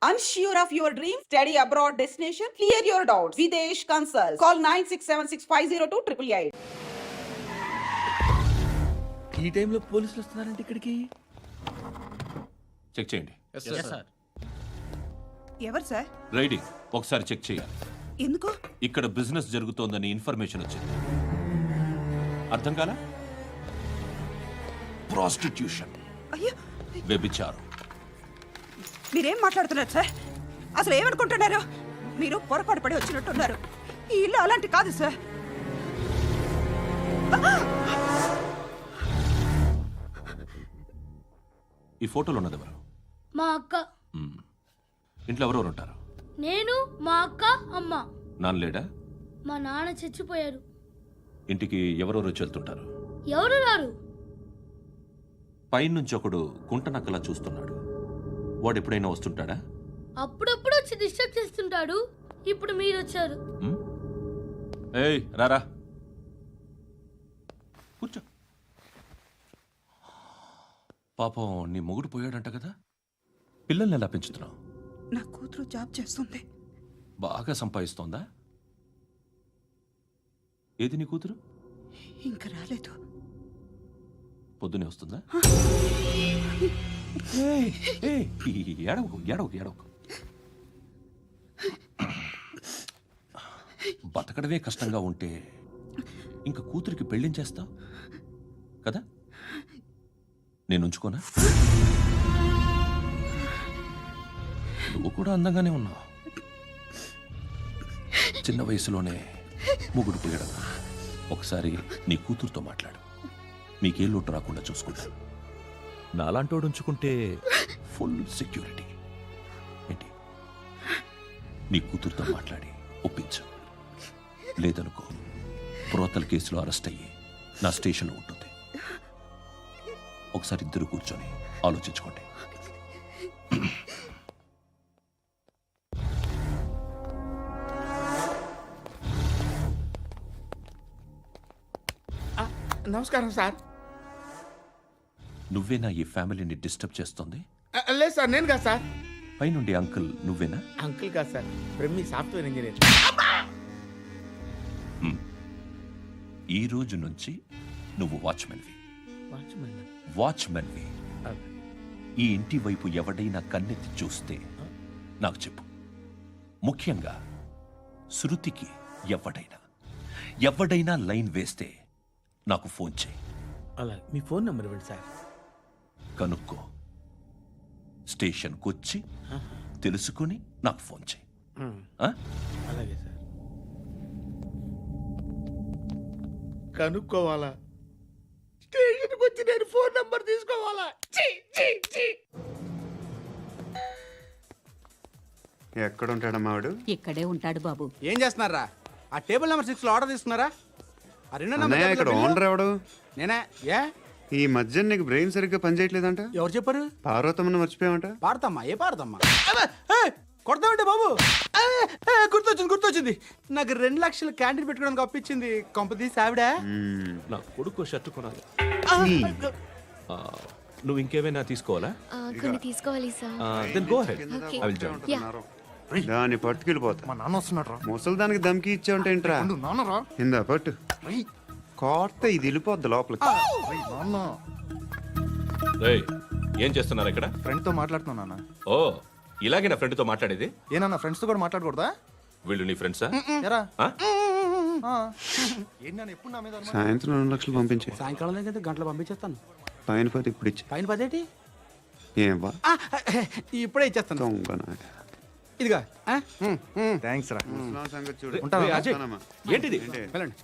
Unsure of your dream? Study abroad destination? Clear your doubts. Videsh Consult. Call 9676502888. ఈ టైంలో పోలీసులు వస్తున్నారంటే ఇక్కడికి. చెక్ చేయండి. ఎవరు సార్? రైడింగ్ ఒకసారి చెక్ చేయాలి. ఎందుకు? ఇక్కడ బిజినెస్ జరుగుతోందని ఇన్ఫర్మేషన్ వచ్చింది. అర్థం కాలా? ప్రాస్టిట్యూషన్, అయ్యో, వ్యభిచారం. మీరేం మాట్లాడుతున్నారు సార్? అసలు ఏమనుకుంటున్నారు? మీరు పొరపాటు పడి వచ్చినట్టున్నారు. ఈ ఇల్లు అలాంటి కాదు సార్. ఈ ఫోటోలో ఉన్నది ఎవరు? మా అక్క. ఇంట్లో ఎవరెవరు ఉంటారు? నేను, మా అక్క, అమ్మ. నాన్న లేడా? మా నాన్న చచ్చిపోయారు. ఇంటికి ఎవరెవరు వచ్చి వెళ్తుంటారు? ఎవరు రారు. పైనుంచి ఒకడు గుంట నక్కలా చూస్తున్నాడు. వాడు ఎప్పుడైనా వస్తుంటాడా? అప్పుడప్పుడు వచ్చి డిస్టర్బ్ చేస్తుంటాడు. ఇప్పుడు మీరు వచ్చారు. ఏయ్ రారా, కూర్చో. పాపం నీ మొగుడు పోయాడంట కదా, పిల్లల్ని ఎలా పెంచుతున్నావు? నా కూతురు జాబ్ చేస్తుంది. బాగా సంపాదిస్తోందా? ఏది నీ కూతురు? ఇంకా రాలేదు. పొద్దునే వస్తుందా? ఏడవకు ఏడవకు ఏడవకు. బతకడమే కష్టంగా ఉంటే ఇంకా కూతురికి పెళ్ళించేస్తావు కదా? నేను ఉంచుకోనా? నువ్వు కూడా అందంగానే ఉన్నావు. చిన్న వయసులోనే ముగుడు పోయడం. ఒకసారి నీ కూతురుతో మాట్లాడు. మీకే లోటు రాకుండా చూసుకుంటాను. నాలాంటోడు ఉంచుకుంటే ఫుల్ సెక్యూరిటీ. ఏంటి? నీ కూతురుతో మాట్లాడి ఒప్పించు. లేదనుకో, ప్రోతల కేసులో అరెస్ట్ అయ్యి నా స్టేషన్లో ఉంటుంది. ఒకసారి ఇద్దరు కూర్చొని ఆలోచించుకోండి. నమస్కారం సార్. నువ్వేనా ఈ ఫ్యామిలీని డిస్టర్బ్ చేస్తుంది? లేదు సార్, నేను కాదు సార్. పైనుండి అంకుల్ నువ్వేనా? అంకుల్ కాదు సార్, బ్రహ్మి సాఫ్ట్వేర్ ఇంజనీర్. ఈ రోజు నుంచి నువ్వు వాచ్మెన్వి. వాచ్మెన్? వాచ్మెన్వి. ఈ ఇంటి వైపు ఎవడైనా కన్నెత్తి చూస్తే నాకు చెప్పు. ముఖ్యంగా శృతికి ఎవడైనా లైన్ వేస్తే నాకు ఫోన్ చేయి. అలా మీ ఫోన్ నెంబర్ ఇవ్వండి సార్. కనుక్కో, స్టేషన్కి వచ్చి తెలుసుకుని నాకు ఫోన్ చేయి. అలాగే సార్. కనుక్కోవాలా? స్టేషన్కి వచ్చి నేను ఫోన్ నెంబర్ తీసుకోవాలా? ఎక్కడ ఉంటాడమ్మా వాడు? ఇక్కడే ఉంటాడు బాబు. ఏం చేస్తున్నారా? ఆ టేబుల్ నెంబర్ 6 లో ఆర్డర్ తీసుకున్నారా? ఆ రెండో నెంబర్ ఇక్కడ ఓనర్ ఎవడు? నేనే. ఏ ఈ మధ్య నీకు బ్రెయిన్ సరిగ్గా పనిచేయట్లేదంట. ఎవరు చెప్పారు? పార్వతమ్మను మర్చిపోయామంట. పాడతామ్మా? ఏ పాడతామ్మా? కొడతామంటే బాబు. గుర్తొచ్చింది. నాకు 2 లక్షలు క్యాంటీన్ పెట్టుకోవడానికి అప్పించింది. కొంపదీసి ఆవిడ. నా కొడుకు షర్ట్ కొనాలి. నువ్వు ఇంకేమైనా తీసుకోవాలా? కొన్ని తీసుకోవాలి sir. Then go ahead. I will join. దాన్ని పట్టుకెళ్ళిపోతా. మా నాన్న వస్తున్నాడు. ముసలి దానికి దమ్కి ఇచ్చావుంటేంట్రా? నాన్నరా ఇందా పట్టు. కోర్త ఇది వెళ్ళిపోద్ది లోపలికి. రేయ్, ఏం చేస్తున్నారు ఇక్కడ? ఫ్రెండ్ తో మాట్లాడుతున్నా నాన్న. ఓ, ఇలాగే నా ఫ్రెండ్తో మాట్లాడేది? ఏనా ఫ్రెండ్స్ తో కూడా మాట్లాడకూడదా? వీళ్ళు నీ ఫ్రెండ్సా? ఎరా ఆ? ఎప్పుడు నా మీద సాయంత్రం 2 లక్షలు పంపించే. సాయంకాలం దగ్గర గంటలు పంపించేస్తాను. పైన 10 ఇప్పుడు ఇచ్చే. పైన 10 ఏంటి? ఏం వా ఇప్పుడే ఇచ్చేస్తాను. దొంగనా. ఇదిగా. థ్యాంక్స్ రా. ముసలాం సంగతి చూడు. రేయ్, అజయ్, ఏంటిది? వెళ్ళండి.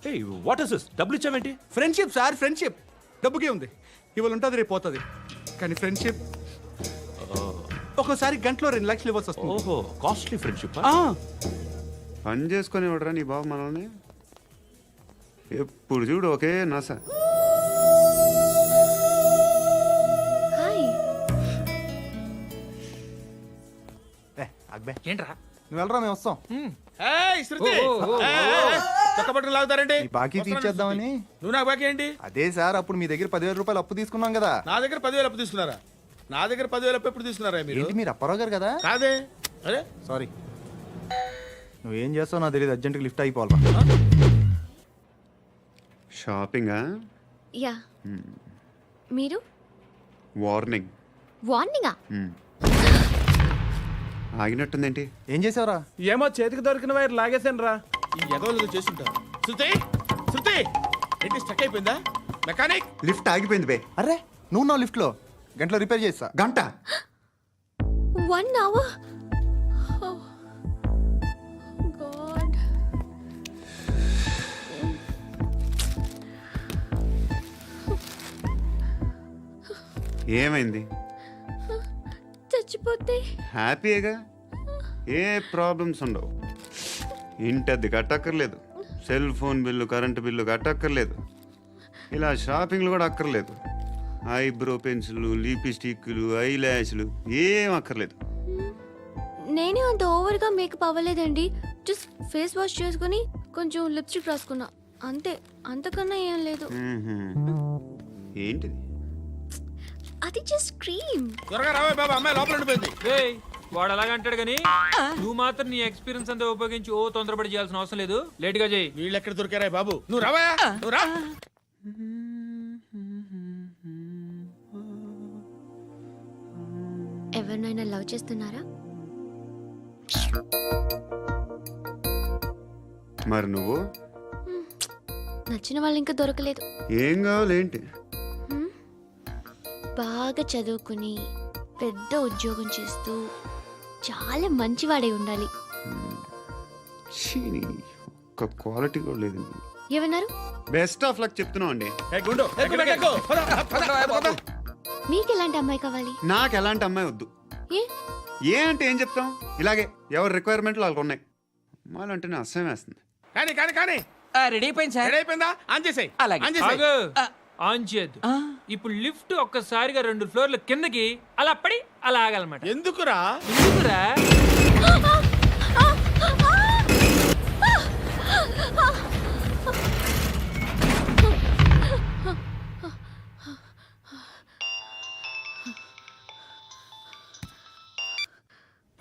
ఏయ్, వాట్ ఇస్ దిస్? డబ్బులు ఇచ్చావేంటి? Friendship sir, friendship. డబ్బుకే ఉంది. ఇవాళ ఉంటుంది, రేపు పోతుంది. కానీ ఫ్రెండ్షిప్ ఒక్కోసారి గంటలో 2 లక్షలు ఇవ్వాల్సి వస్తుంది. ఓహో, కాస్ట్లీ ఫ్రెండ్షిప్. పని చేసుకొని ఇవ్వడరా నీ బాబు మనల్ని. ఎప్పుడు చూడు ఒకే నాస. ఏంట్రా నువ్వు వెళ్ళరా, మేము వస్తాం. లాగుతారండి. బాకీ తీర్చేద్దామని. నువ్వు నాకు బాకీ ఏంటి? అదే సార్, అప్పుడు మీ దగ్గర 10,000 రూపాయలు అప్పు తీసుకున్నాం కదా. నా దగ్గర 10,000 అప్పు తీసుకున్నారా? నా దగ్గర 10,000 ఎప్పుడు తీసుకున్నారా మీరు? ఏంటి మీరు అప్పారావు గారు కదా? కాదే. అరే సారీ. నువ్వేం చేస్తావు నాకు తెలియదు, అర్జెంట్గా లిఫ్ట్ అయిపోవాలి. షాపింగా? యా మీరు వార్నింగ్. వార్నింగా? ఆగినట్టుందేంటి? ఏం చేసావురా? ఏమో చేతికి దొరికిన వైర్ లాగేసాను రా. ఈ ఎగవలు చేస్తుంటారు. శృతి శృతి ఏంటి స్టక్ అయిపోయిందా? మెకానిక్ లిఫ్ట్ ఆగిపోయింది బే. అరే నువ్వు నా లిఫ్ట్లో గంటలో రిపేర్ చేస్తా. గంట? 1 hour? Oh, God. ఏమైంది? చచ్చిపోతే హ్యాపీగా, ఏ ప్రాబ్లమ్స్ ఉండవు. ఇంటి అద్దె కట్టక్కర్లేదు, cell phone bill, current bill కట్టక్కర్లేదు, ఇలా షాపింగ్లు కూడా అక్కర్లేదు. ఐబ్రో పెన్సిల్లు, లిప్స్టిక్లు, ఐ ల్యాష్లు ఏం అక్కర్లేదు. నేనే అంత ఓవర్గా మేకప్ అవ్వలేదండి. జస్ట్ ఫేస్ వాష్ చేసుకుని కొంచెం లిప్స్టిక్ రాసుకున్నా అంతే, అంతకన్నా ఏం లేదు. ఏంటిది? అది జస్ట్ క్రీమ్. త్వరగా రావే బాబా, అమ్మాయి లోపల ఉండిపోయింది. రేయ్, వాడు అలాగ అంటాడు కానీ నువ్వు మాత్రం నీ ఎక్స్పీరియన్స్ అంతా ఉపయోగించి ఓ తొందరపడి చేయాల్సిన అవసరం లేదు. లేట్ గా చేయి. వీళ్ళు ఎక్కడ దొరికారా బాబు? నువ్వు రావా, నువ్వు రా. ఎవరినైనా లవ్ చేస్తున్నారా? మరి నువ్వు? నచ్చిన వాళ్ళు ఇంకా దొరకలేదు. ఏం కావాలేంటి? బాగా చదువుకుని పెద్ద ఉద్యోగం చేస్తూ చాలా మంచివాడై ఉండాలి. ఛీ, ఒక్క క్వాలిటీ కూడా లేదు. ఏమన్నారు? బెస్ట్ ఆఫ్ లక్ చెప్తున్నావు అండి. ఏ గుండు, ఎక్కు, ఎక్కు. పద, పద, పద. మీకు ఎలాంటి అమ్మాయి కావాలి? నాకు ఎలాంటి అమ్మాయి వద్దు. ఏ ఏ అంటే ఏం చెప్తాం, ఇలాగే ఎవరి రిక్వైర్మెంట్లు వాళ్ళకు ఉన్నాయి. అమ్మాయిలు అంటేనే అసహ్యం వేస్తుంది. కానీ కానీ కానీ రెడీ అయిపోయింది సార్. రెడీ అయిపోయిందా? ఆన్ చేసేయ్. అలాగే. ఆన్ చేసేయ్. ఆగు. ఆన్ చేయద్దు. ఇప్పుడు లిఫ్ట్ ఒక్కసారిగా 2 ఫ్లోర్ల కిందకి అలా పడి అలా ఆగాలన్నమాట. ఎందుకురా? ఎందుకురా?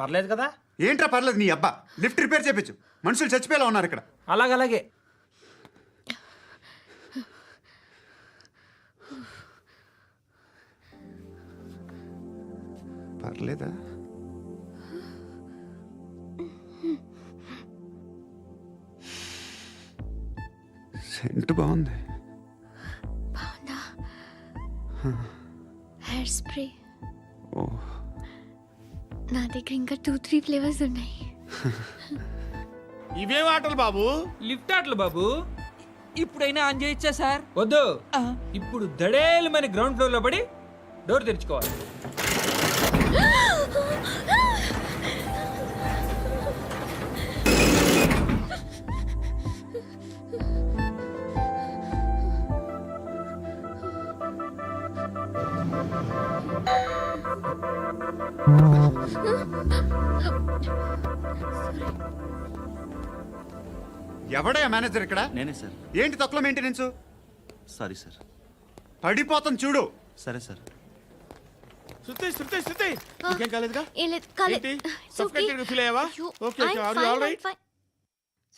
పర్లేదు కదా? ఏంట్రా పర్లేదు నీ అబ్బా. లిఫ్ట్ రిపేర్ చేయించు, మనుషులు చచ్చిపోయేలా ఉన్నారు ఇక్కడ. అలాగే. పర్లేదా? సెంట్ బాగుంది. బాగుందా? హెయిర్ స్ప్రే ఓ, నా దగ్గర ఇంకా 2-3 ఫ్లేవర్స్ ఉన్నాయి. ఇవేం ఆటలు బాబు? లిఫ్ట్ ఆటలు బాబు. ఇప్పుడైనా ఆన్ చేయొచ్చా సార్? వద్దు. ఇప్పుడు దడేలమైన గ్రౌండ్ ఫ్లోర్ లో పడి డోర్ తెరుచుకోవాలి. ఎవడయ్యా మేనేజర్ ఇక్కడ? నేనే సార్. ఏంటి తక్కువ మెయింటెనెన్స్? Sorry sir. పడిపోతాం చూడు. సరే సార్. శృతి శృతి శృతి ఇంకేం కాలేదుగా? ఏం లేదు, కాలేదు. ఏంటి? It's okay. Suffocated గా feel అయ్యావా? అయ్యో, Okay, okay. I'm Are you fine, all I'm right? fine.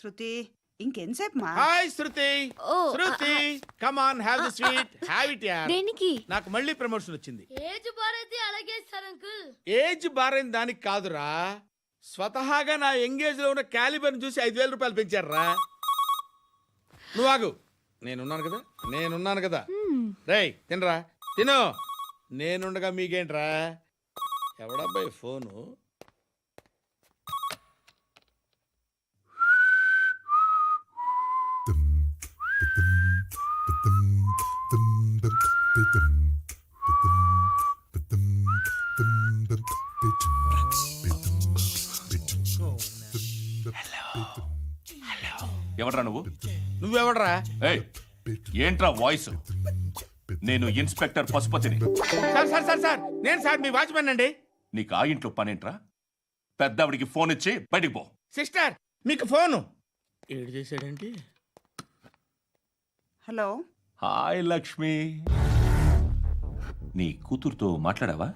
శృతి ఇంకెంతసేపు మా? Hi Shruti. Oh, Shruti come on have the sweet. Have it యార్. దేనికి? నాకు మళ్ళీ ప్రమోషన్ వచ్చింది. ఏజ్ బారైతే అలాగే సార్ అంకుల్. ఏజ్ బారైన దానికి కాదురా, స్వతహాగా నా ఎంగేజ్ లో ఉన్న క్యాలిబర్ చూసి 5,000 రూపాయలు పెంచారా. నువ్వు ఆగు, నేనున్నాను కదా. రేయ్ తినరా, తిను. నేనుండగా మీకేంట్రా? ఎవడబ్బాయి ఫోను? ఎవడ్రా నువ్వు? నువ్వెవడరా? ఏయ్, ఏంట్రా వాయిస్? నేను ఇన్స్పెక్టర్ పశుపతిని. సార్ సార్ సార్ సార్ నేను సార్ మీ వాచ్మెన్ అండి. నీకు ఆ ఇంట్లో పనేంట్రా? పెద్దవిడికి ఫోన్ ఇచ్చి బయటికి పో. సిస్టర్ మీకు ఫోను. ఏడు చేశాడేంటి? హలో. హాయ్ లక్ష్మి, నీ కూతురుతో మాట్లాడావా?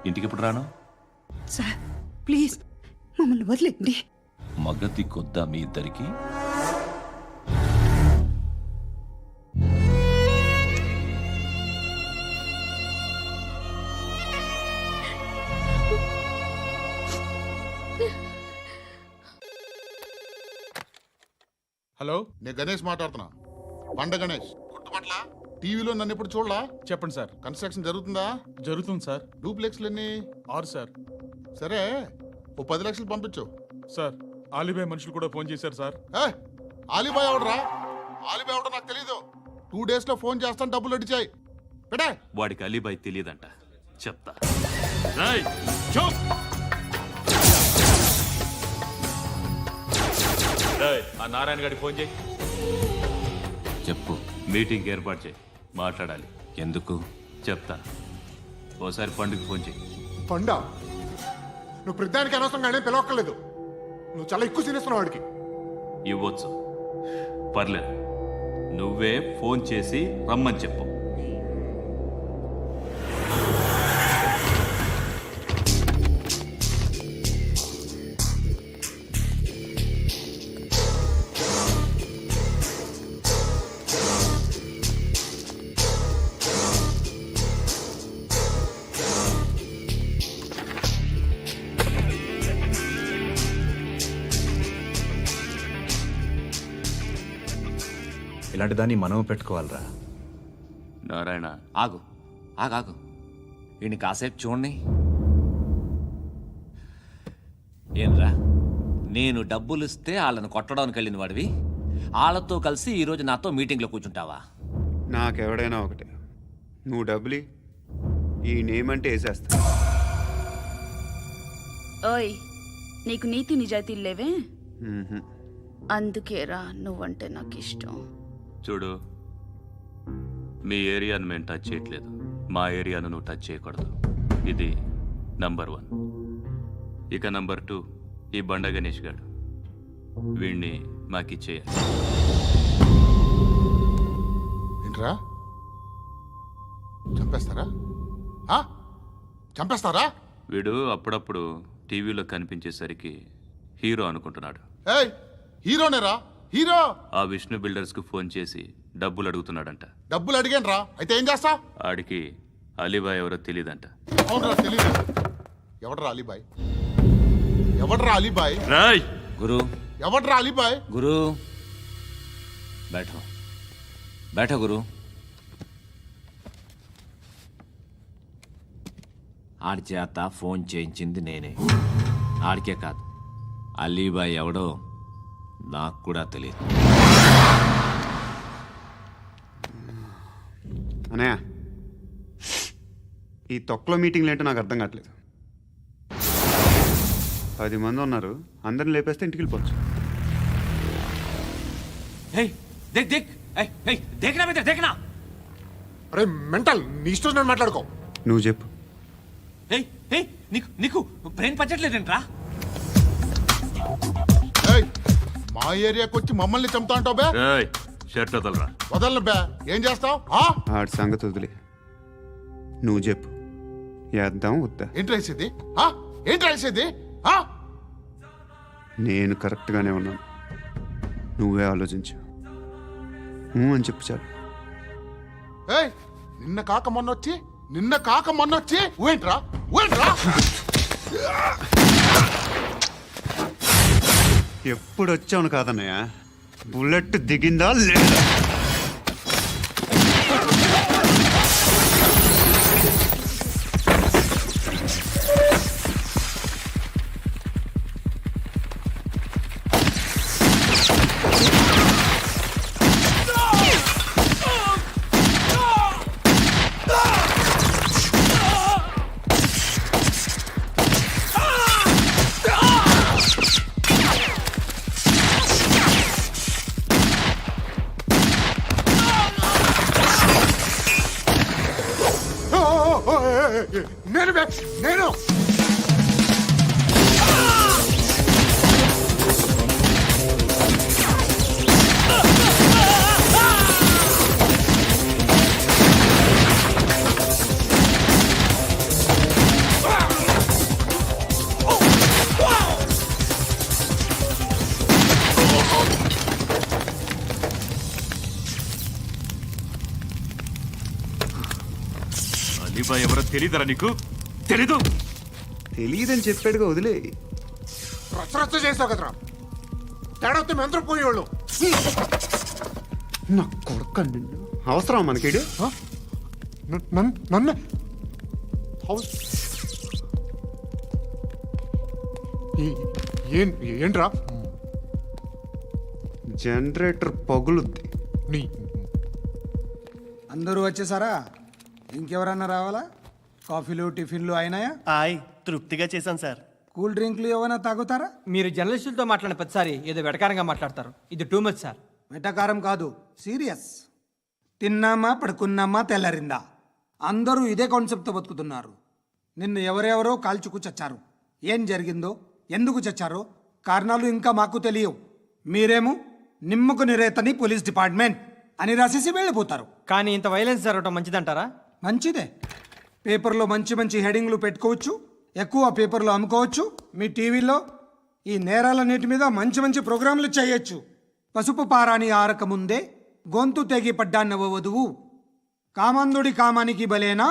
ఇంటికి ఎప్పుడు రాను? సార్ ప్లీజ్ మమ్మల్ని వదిలేండి. మగతి కొద్దా మీ ఇద్దరికి? హలో, నేను గణేష్ మాట్లాడుతున్నా. బండ గణేష్ గుర్తుపట్ల టీవీలో నన్ను ఎప్పుడు చూడలా? చెప్పండి సార్. కన్స్ట్రక్షన్ జరుగుతుందా? జరుగుతుంది సార్. డూప్లెక్స్లు ఎన్ని? 6 సార్. సరే, ఓ 10 లక్షలు పంపించు. సార్, ఆలిబాయ్ మనుషులు కూడా ఫోన్ చేశారు సార్. ఏ ఆలిబాయ్ ఎవడరా? ఆలిబాయ్ ఎవడో నాకు తెలీదు. 2 days లో ఫోన్ చేస్తాను, డబ్బులు అడిచాయి పెడే. వాడికి అలీబాయ్ తెలియదంట, చెప్తా. ఆ నారాయణ గారికి ఫోన్ చేయి. చెప్పు. మీటింగ్ ఏర్పాటు చేయి, మాట్లాడాలి. ఎందుకు? చెప్తా. ఓసారి పండుగ ఫోన్ చేయి. పండ నువ్వు ప్రతిదానికి అనవసరంగానే పిలవక్కర్లేదు. నువ్వు చాలా ఎక్కువ సీనిస్తున్నావు వాడికి. ఇవ్వచ్చు, పర్లేదు. నువ్వే ఫోన్ చేసి రమ్మని చెప్పు. ఇలాంటి దాన్ని మనం పెట్టుకోవాలరా. నారాయణ, ఆగు ఆగు వీడిని కాసేపు చూడండి. ఏంరా, నేను డబ్బులు ఇస్తే వాళ్ళని కొట్టడానికి వెళ్ళిన వాడివి, వాళ్ళతో కలిసి ఈరోజు నాతో మీటింగ్లో కూర్చుంటావా? నాకెవడైనా ఒకటే. నువ్వు డబ్బులి, ఈ నేమ్ అంటే వేసేస్తా. ఓయ్, నీకు నీతి నిజాయితీలు లేవే, మ్మ్హ. అందుకేరా నువ్వంటే నాకు ఇష్టం. చూడు, మీ ఏరియాను మేము టచ్ చేయట్లేదు, మా ఏరియాను నువ్వు టచ్ చేయకూడదు. ఇది నంబర్ 1. ఇక నంబర్ 2, ఈ బండ గణేష్ గాడు, వీణ్ణి మాకిచ్చేయాలి. ఏంట్రా, చంపేస్తారా? చంపేస్తారా? వీడు అప్పుడప్పుడు టీవీలో కనిపించేసరికి హీరో అనుకుంటున్నాడు. ఏయ్, హీరోనేరా, హీరో. ఆ విష్ణు బిల్డర్స్కు ఫోన్ చేసి డబ్బులు అడుగుతున్నాడంట. డబ్బులు అడిగాను రా, అయితే ఏం చేస్తా? ఆడికి అలీబాయ్ ఎవరో తెలీదంట. అవునరా, తెలీదు. ఎవడరా అలీబాయ్? ఎవడరా అలీబాయ్? రాయ్ గురు, ఎవడరా అలీబాయ్? గురు బైఠో గురు. ఆడి చేత ఫోన్ చేయించింది నేనే. ఆడికే కాదు, అలీబాయ్ ఎవడో నాకు కూడా తెలియదు. అనయ్య, ఈ తొక్కలో మీటింగ్లు ఏంటో నాకు అర్థం కావట్లేదు. 10 మంది ఉన్నారు, అందరిని లేపేస్తే ఇంటికి వెళ్ళిపోవచ్చు. देखना అరే మెంటల్, నీ ఇష్టం నేను మాట్లాడుకో. నువ్వు చెప్పు. నీకు బ్రెయిన్ పచ్చట్లేదంట్రా. ఏయ్, మా ఏరియాకి వచ్చి మమ్మల్ని చంపుతా అంటావు బే? రాయ్, షర్ట్ వదలరా. వదలను బే. ఏం చేస్తావు? ఆడి సంగతి వదిలే, నువ్వు చెప్పు. వేద్దాం వద్దా? ఏంటి రాసేది? ఏంటి రాసేది? నేను కరెక్ట్గానే ఉన్నాను, నువ్వే ఆలోచించు. అని చెప్పు చాలు. ఏయ్, నిన్న కాక మొన్నొచ్చి ఊయంట్రా. ఎప్పుడు వచ్చావును కాదన్నయ్య, బుల్లెట్ దిగిందా లేదా? అలీబాయ్ ఎవరో తెలీదరా నీకు? తెలీదు? తెలియదని చెప్పాడుగా, వదిలే. రచ్చ చేసావు కదరా, తేడా వస్తే మెంతరం పోయేవాళ్ళు. నా కొడుకు అవసరం మనకిడు. నన్ను హౌస్ ఏంట్రా? జనరేటర్ పగులుద్ది. నీ అందరూ వచ్చేసారా? ఇంకెవరన్నా రావాలా? కాఫీలు టిఫిన్లు అయినాయా? తృప్తిగా చేశాను సార్. కూల్ డ్రింక్లు ఏమైనా తాగుతారా? మీరు జర్నలిస్టులతో మాట్లాడిన ప్రతిసారి ఏదో వెటకారంగా మాట్లాడతారు. ఇది టూ మచ్ సార్. వెటకారం కాదు, సీరియస్. తిన్నామా పడుకున్నామా తెల్లరిందా, అందరూ ఇదే కాన్సెప్ట్తో బతుకుతున్నారు. నిన్ను ఎవరెవరో కాల్చుకు చచ్చారు. ఏం జరిగిందో, ఎందుకు చచ్చారో కారణాలు ఇంకా మాకు తెలియవు. మీరేమో నిమ్మకు నిరేతని పోలీస్ డిపార్ట్మెంట్ అని రాసేసి వెళ్ళిపోతారు. కానీ ఇంత వైలెన్స్ జరగడం మంచిదంటారా? మంచిదే. పేపర్లో మంచి మంచి హెడింగ్లు పెట్టుకోవచ్చు, ఎక్కువ పేపర్లు అమ్ముకోవచ్చు. మీ టీవీలో ఈ నేరాలన్నిటి మీద మంచి మంచి ప్రోగ్రాంలు చేయొచ్చు. పసుపు పారాని ఆరక ముందే గొంతు తెగి పడ్డాన్నవ వధువు, కామందుడి కామానికి బలేనా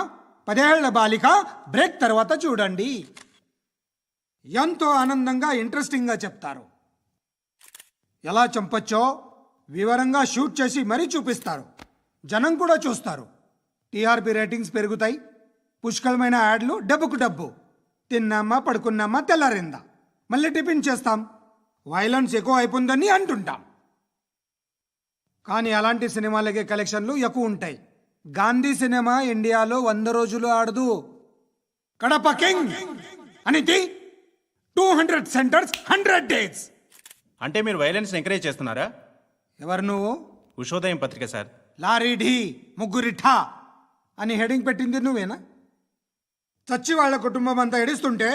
10 ఏళ్ల బాలిక బ్రేక్ తర్వాత చూడండి. ఎంతో ఆనందంగా ఇంట్రెస్టింగ్గా చెప్తారు. ఎలా చంపచ్చో వివరంగా షూట్ చేసి మరీ చూపిస్తారు. జనం కూడా చూస్తారు. టీఆర్పీ రేటింగ్స్ పెరుగుతాయి. పుష్కలమైన యాడ్లు, డబ్బుకు డబ్బు. తిన్నామా పడుకున్నామా తెల్లారిందా, మళ్ళీ టిఫిన్ చేస్తాం. వైలెన్స్ ఎక్కువ అయిపోయిందని అంటుంటాం. కానీ అలాంటి సినిమాలకే కలెక్షన్లు ఎక్కువ ఉంటాయి. గాంధీ సినిమా ఇండియాలో 100 రోజులు ఆడదు. కడప కింగ్ అనితి 200 సెంటర్స్ 100 డేస్. అంటే మీరు వైలెన్స్ ఎంకరేజ్ చేస్తున్నారా? ఎవరు నువ్వు? ఉషోదయం పత్రిక సార్. లారీ ఢీ ముగ్గురిఠా అని హెడింగ్ పెట్టింది నువ్వేనా? చచ్చి వాళ్ళ కుటుంబం అంతా ఎడుస్తుంటే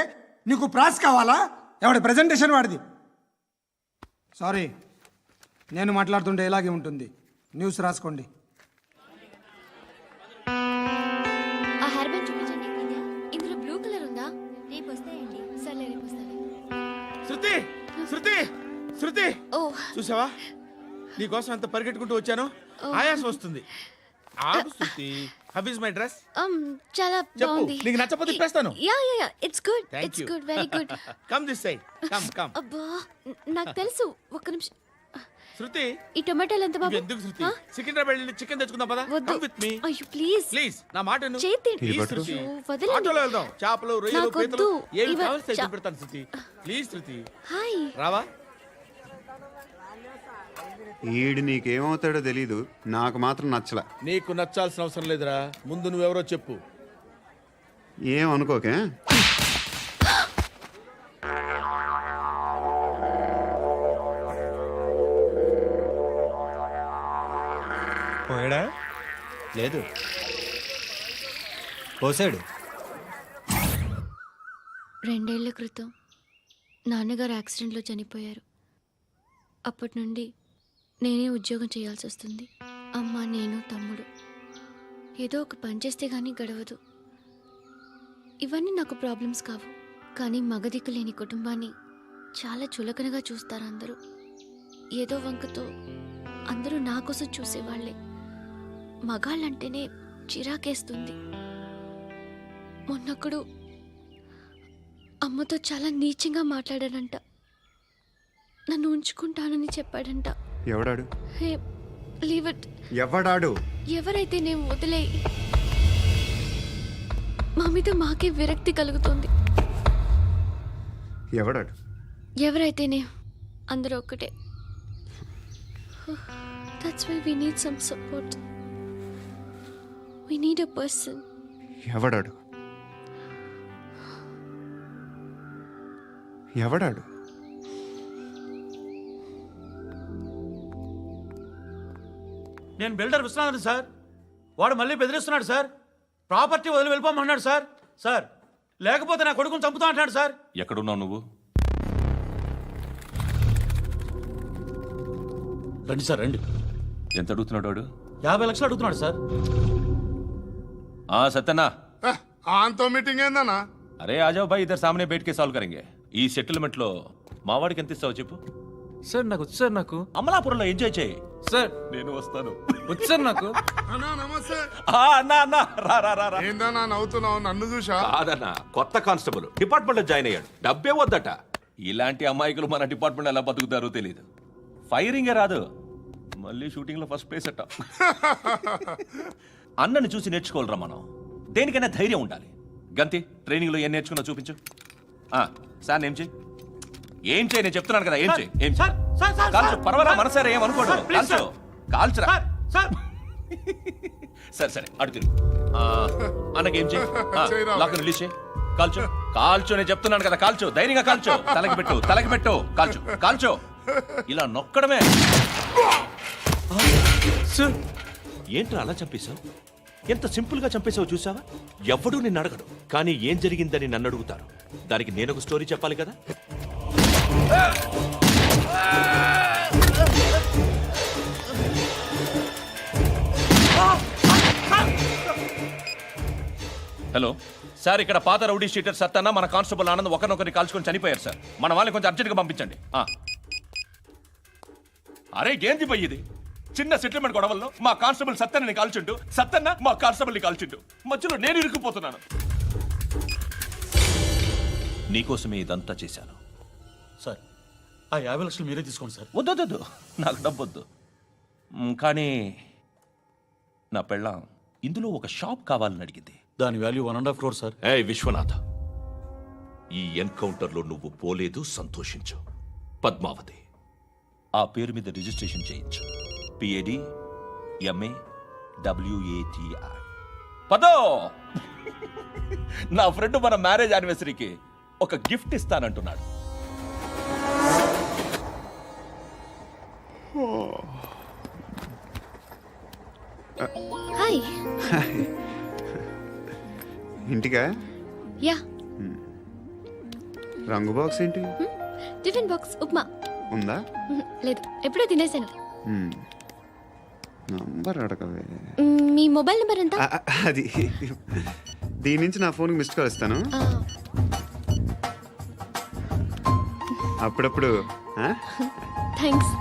నీకు ప్రాస్ కావాలా? ఎవడి ప్రజెంటేషన్ వాడిది. సారీ, నేను మాట్లాడుతుంటే ఇలాగే ఉంటుంది. న్యూస్ రాసుకోండి. ఆ హెయిర్ బ్యాండ్ చూపించండి. ఇందులో బ్లూ కలర్ ఉందా? రేపు వస్తాయండి. సర్లే, రేపు వస్తాను. శృతి శృతి శృతి, ఓ చూసావా నీకోసం ఎంత పరిగెట్టుకుంటూ వచ్చాను. ఆయాసం వస్తుంది. ఆగు Shruti. How is my dress? చాలా చెప్పు. బాగుంది. నీకు నచ్చకపోతే తిప్పేస్తాను. Yeah it's good. Thank it's you. Good, very good. Come this side. Come. అబ్బా, నాకు తెలుసు. ఒక్క నిమిషం. శృతి, ఈ టొమాటోలు ఎంత బాబు? ఎందుకు శృతి? సికింద్రాబాద్ వెళ్ళి చికెన్ తెచ్చుకుందాం పదా. వద్దు. కమ్ విత్ మీ అయ్యో ప్లీజ్ ప్లీజ్. నా మాట విను. చేతి ప్లీజ్ శృతి. వదలండి. ఆటోలో వెళ్దాం. చేపలు, రొయ్యలు, నాకు పీతలు వద్దు. ఏమి ఇవ- కావాల్సి అయితే పెడతాను శృతి. Please Shruti. హాయ్. రావా? ఈడు నీకేమవుతాడో తెలీదు, నాకు మాత్రం నచ్చలా. నీకు నచ్చాల్సిన అవసరం లేదురా. ముందు నువ్వెవరో చెప్పు. ఏమనుకోకే. పోయాడా? లేదు, పోసాడు. 2 ఏళ్ల క్రితం నాన్నగారు యాక్సిడెంట్లో చనిపోయారు. అప్పటి నుండి నేనే ఉద్యోగం చేయాల్సి వస్తుంది. అమ్మ, నేను, తమ్ముడు. ఏదో ఒక పని చేస్తే కానీ గడవదు. ఇవన్నీ నాకు ప్రాబ్లమ్స్ కావు. కానీ మగదిక్కు లేని కుటుంబాన్ని చాలా చులకనగా చూస్తారు అందరూ. ఏదో వంకతో అందరూ నా కోసం చూసేవాళ్లే. మగాళ్ళంటేనే చిరాకేస్తుంది. మొన్నొక్కడు అమ్మతో చాలా నీచంగా మాట్లాడాడంట. నన్ను ఉంచుకుంటానని చెప్పాడంట. ఎవడాడు? హే, లీవ్ ఇట్. ఎవడాడు? ఎవరైతే నేను వదిలే. మా మీద మాకే విరక్తి కలుగుతుంది. ఎవడాడు? ఎవరైతేనే అందరూ ఒక్కటే. That's why we need some support. We need a person. ఎవడాడు? ఎవడాడు? నేను బిల్డర్ విశ్వనాథన్ సార్. వాడు మళ్ళీ బెదిరిస్తున్నాడు సార్. ప్రాపర్టీ వదిలి వెళ్ళిపోమన్నాడు సార్. సార్, లేకపోతే నా కొడుకుని చంపుతా అంటున్నాడు సార్. ఎక్కడున్నావు నువ్వు? రండి సార్, రండి. ఎంత అడుగుతున్నాడు వాడు? 50 లక్షలు అడుగుతున్నాడు సార్. సత్యనా, ఆంతో మీటింగ్ ఏందన్నా? అరే ఆజావ్ భాయ్, ఇద్దరు సామనే బయట కే సాల్వ్ కరెంగే. ఈ సెటిల్మెంట్ లో మా వాడికి ఎంత ఇస్తావు చెప్పు. సార్ నాకు వచ్చు సార్ నాకు అమలాపురంలో ఎంజాయ్ చేయి. సార్ నేను వస్తాను. వచ్చు సార్ నాకు. అన్నా నమస్తే. అన్నా అన్నా రా రా రా రా. ఏందన్నా నవ్వుతున్నావు? నన్ను చూసా? కాదన్నా, కొత్త కానిస్టేబుల్ డిపార్ట్మెంట్ లో జాయిన్ అయ్యాడు. డబ్బే వద్దట. ఇలాంటి అమాయకులు మన డిపార్ట్మెంట్ ఎలా బతుకుతారో తెలియదు. ఫైరింగే రాదు, మళ్ళీ షూటింగ్ లో ఫస్ట్ ప్లేస్ అట్ట. అన్నని చూసి నేర్చుకోవాలరా మనం. దేనికైనా ధైర్యం ఉండాలి. గంతి, ట్రైనింగ్ లో ఏం నేర్చుకున్నా చూపించు. సార్ ఏం చేయి, ఏం చేయి, నేను చెప్తున్నాను కదా, ఏం చేయి. ఏం సార్ సార్ సార్ కాల్చు, పర్వాలా, మనసారా ఏమనుకోడు. సార్, ప్లీజ్ కాల్చు, కాల్చురా. సార్ సార్ సరే సరే, అడు తిరుగు. అన్నకేం చేయి, లాక్ రిలీజ్ చేయి. కాల్చు కాల్చు, నేను చెప్తున్నాను కదా, కాల్చు, ధైర్యంగా కాల్చు. తలకి పెట్టు, తలకి పెట్టు, కాల్చు కాల్చు. ఇలా నొక్కడమే. ఏంట్రా అలా చంపేశావు? ఎంత సింపుల్ గా చంపేశావు చూసావా? ఎవడూ నిన్ను అడగడు, కానీ ఏం జరిగిందని నన్ను అడుగుతారు. దానికి నేను ఒక స్టోరీ చెప్పాలి కదా. హలో సార్, ఇక్కడ పాత రౌడీ షీటర్ సత్తన్న మన కానిస్టేబుల్ ఆనంద్ ఒకరినొకరిని కాల్చుకొని చనిపోయారు సార్. మన వాళ్ళని కొంచెం అర్జెంట్గా పంపించండి. అరే ఏంది పోయి ఇది? చిన్న సెటిల్మెంట్ గొడవల్లో మా కానిస్టేబుల్ సత్తన్నని కాల్చుంటూ, సత్తన్న మా కానిస్టేబుల్ని కాల్చుంటూ, మధ్యలో నేను ఇరుక్కుపోతున్నాను. నీకోసమే ఇదంతా చేశాను. సార్ ఆ 50 లక్షలు మీరే తీసుకోండి సార్. వద్దొద్దు, నాకు డబ్బొద్దు. కానీ నా పెళ్ళాం ఇందులో ఒక షాప్ కావాలని అడిగింది. దాని వాల్యూ 1.5 crore సార్. ఏ విశ్వనాథ, ఈ ఎన్కౌంటర్లో నువ్వు పోలేదు, సంతోషించు. పద్మావతి ఆ పేరు మీద రిజిస్ట్రేషన్ చేయించు. PAD MA WATI. పదో, నా ఫ్రెండ్ మన మ్యారేజ్ యానివర్సరీకి ఒక గిఫ్ట్ ఇస్తానంటున్నాడు. హాయ్. ఇంటికా? యా. రంగు బాక్స్ ఏంటి? Tiffin box upma. ఉందా? లేదు, ఎప్పుడో తినేసాను. నంబర్ అడగవే. మీ మొబైల్ నెంబర్ ఎంత? అది దీని నుంచి నా ఫోన్కి మిస్డ్ కాల్ ఇస్తాను. అప్పుడప్పుడు. థ్యాంక్స్.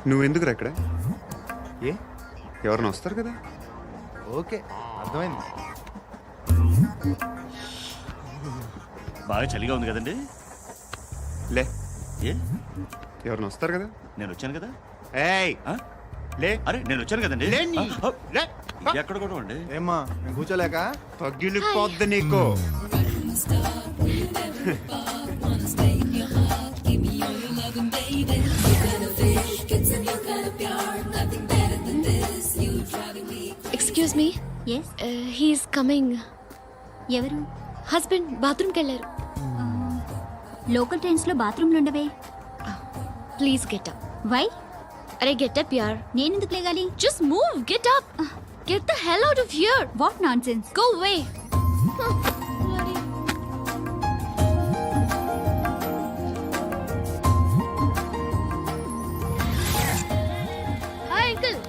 నువ్వెందుకురా ఇక్కడ? ఏ ఎవరైనా వస్తారు కదా? ఓకే, అర్థమైంది. బాగా చలిగా ఉంది కదండి. లే, ఏ ఎవరైనా వస్తారు కదా? నేను వచ్చాను కదా. ఏయ్ లే. అరే నేను వచ్చాను కదండి. లే. ఎక్కడ కూడా అండి. ఏమ్మా నేను కూర్చోలేక? తగ్గిలిపోద్ది నీకు. Excuse me. He's coming. ఎవరు? హస్బెండ్ బాత్రూమ్కి వెళ్ళారు. లోకల్ ట్రైన్స్ లో బాత్రూమ్లు ఉండవే. Please get up. వై? అరే గెట్ అప్ యార్. నేనెందుకు లేగాలి? Just move, get up. Get the hell out of here. What nonsense. Go away. Hi uncle.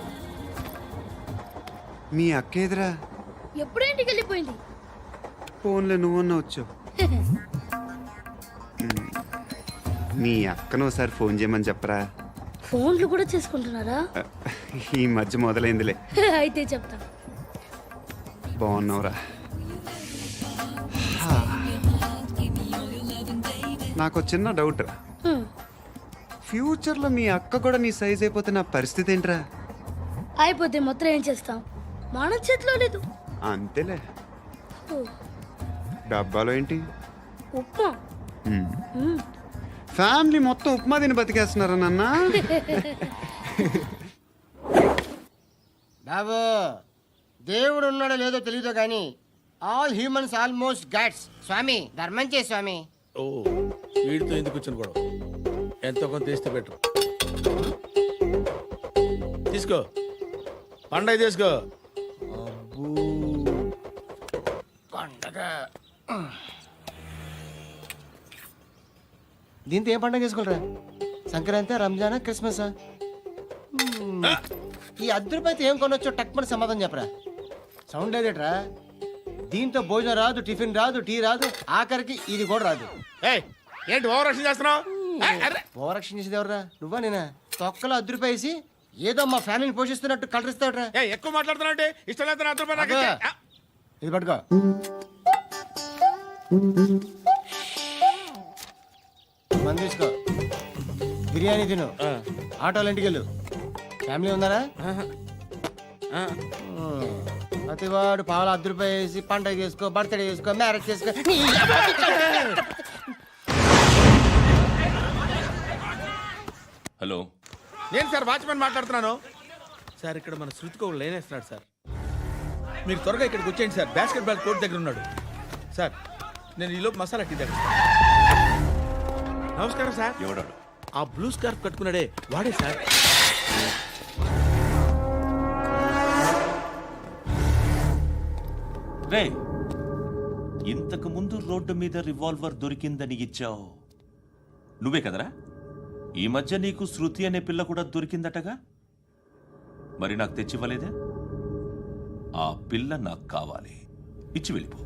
మీ అక్క ఎదురా? ఎప్పుడు ఇంటికి వెళ్ళిపోయింది? ఫోన్లో నువ్వన్నా వచ్చావు. మీ అక్కను ఒకసారి ఫోన్ చేయమని చెప్పరా. ఫోన్లు కూడా చేసుకుంటున్నారా? ఈ మధ్య మొదలైందిలే. అయితే చెప్తా. బాగున్నావురా? నాకు చిన్న డౌట్ రా. ఫ్యూచర్లో మీ అక్క కూడా నీ సైజ్ అయిపోతే నా పరిస్థితి ఏంట్రా? అయిపోతే మొత్తం ఏం చేస్తాం? మన చేతిలో లేదు. అంతేలే. డబ్బాలో ఏంటి? ఉప్మా. ఫ్యామిలీ మొత్తం ఉప్మా తిని బతికేస్తున్నారా నాన్న? బాబు, దేవుడు ఉన్నాడో లేదో తెలియదు కానీ ఆల్ హ్యూమన్స్ ఆల్మోస్ట్ గాడ్స్. స్వామి ధర్మం చే స్వామి. ఓ వీడితో ఎందుకు వచ్చిన గొడవ? ఎంతో కొంత తీస్తే బెటర్. తీసుకో, పండగ తీసుకో. పండగ దీంతో ఏం పండగ చేసుకోలేరా? సంక్రాంతి, రంజానా, క్రిస్మసా? ఈ 10 రూపాయలతో ఏం కొనొచ్చో టక్మని సమాధానం చెప్పరా. సౌండ్ లేదేట్రా? దీంతో భోజనం రాదు, టిఫిన్ రాదు, టీ రాదు, ఆఖరికి ఇది కూడా రాదు. ఏయ్, ఏంటి ఓవర్ రక్షణ చేస్తున్నావు? ఓవరాక్షన్ చేసేది ఎవరా? నువ్వా నేనా? తొక్కలో అద్దరిపేసి ఏదో మా ఫ్యామిలీని పోషిస్తున్నట్టు కలరిస్తావుట్రా. ఎక్కువ మాట్లాడుతున్నావు అంటే ఇష్టం లేదు నా రూపాయలు నాకు ఇచ్చే. ఇది పట్టుకో. మంది తీసుకో, బిర్యానీ తిను, ఆటోలు ఇంటికి వెళ్ళు. ఫ్యామిలీ ఉన్నారా? ప్రతివాడు పావులు అద్దరిపేసి పండగ చేసుకో, బర్త్డే చేసుకో, మ్యారేజ్ చేసుకో. హలో, నేను సార్ వాచ్మెన్ మాట్లాడుతున్నాను సార్. ఇక్కడ మన శృతికో లేనేస్తున్నాడు సార్. మీరు త్వరగా ఇక్కడికి వచ్చేయండి సార్. బాస్కెట్ బాల్ కోర్ట్ దగ్గర ఉన్నాడు సార్. నేను ఈలోపు మసాలా టీ దగ్గర. నమస్కారం సార్. ఎవడాడు? ఆ బ్లూ స్కార్ఫ్ కట్టుకున్నాడే వాడే సార్. రే, ఇంతకు ముందు రోడ్డు మీద రివాల్వర్ దొరికిందని ఇచ్చావు నువ్వే కదరా? ఈ మధ్య నీకు శృతి అనే పిల్ల కూడా దొరికిందటగా? మరి నాకు తెచ్చివ్వలేదే? ఆ పిల్ల నాకు కావాలి, ఇచ్చి వెళ్ళిపో.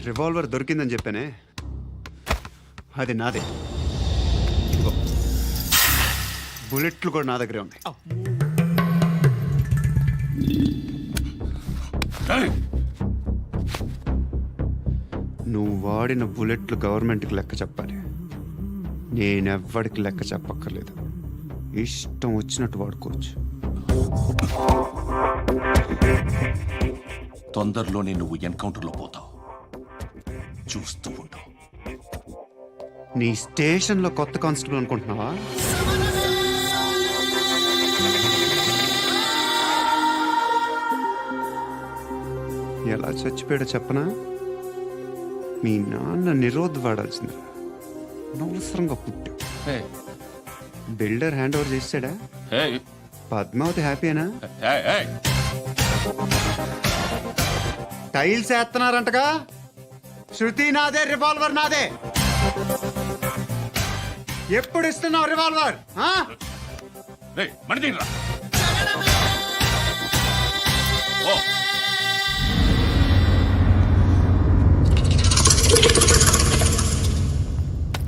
రివాల్వర్ దొరికిందని చెప్పానే, అది నాదే. ఇదిగో, బుల్లెట్లు కూడా నా దగ్గరే ఉన్నాయి. నువ్వు వాడిన బుల్లెట్లు గవర్నమెంట్కి లెక్క చెప్పాలి. నేనెవ్వడికి లెక్క చెప్పక్కర్లేదు. ఇష్టం వచ్చినట్టు వాడుకోవచ్చు. తొందరలోనే నువ్వు ఎన్కౌంటర్లో పోతావు, చూస్తూ ఉంటావు. నీ స్టేషన్లో కొత్త కానిస్టేబుల్ అనుకుంటున్నావా? ఎలా చచ్చిపోయాడో చెప్పనా? మీ నాన్న నిరోధ్ వాడాల్సింది. అనవసరంగా పుట్టావు. బిల్డర్ హ్యాండ్ ఓవర్ చేసాడా? పద్మావతి హ్యాపీనా? టైల్స్ వేస్తున్నారంటగా. శృతి నాదే, రివాల్వర్ నాదే. ఎప్పుడు ఇస్తున్నావు రివాల్వర్? మణి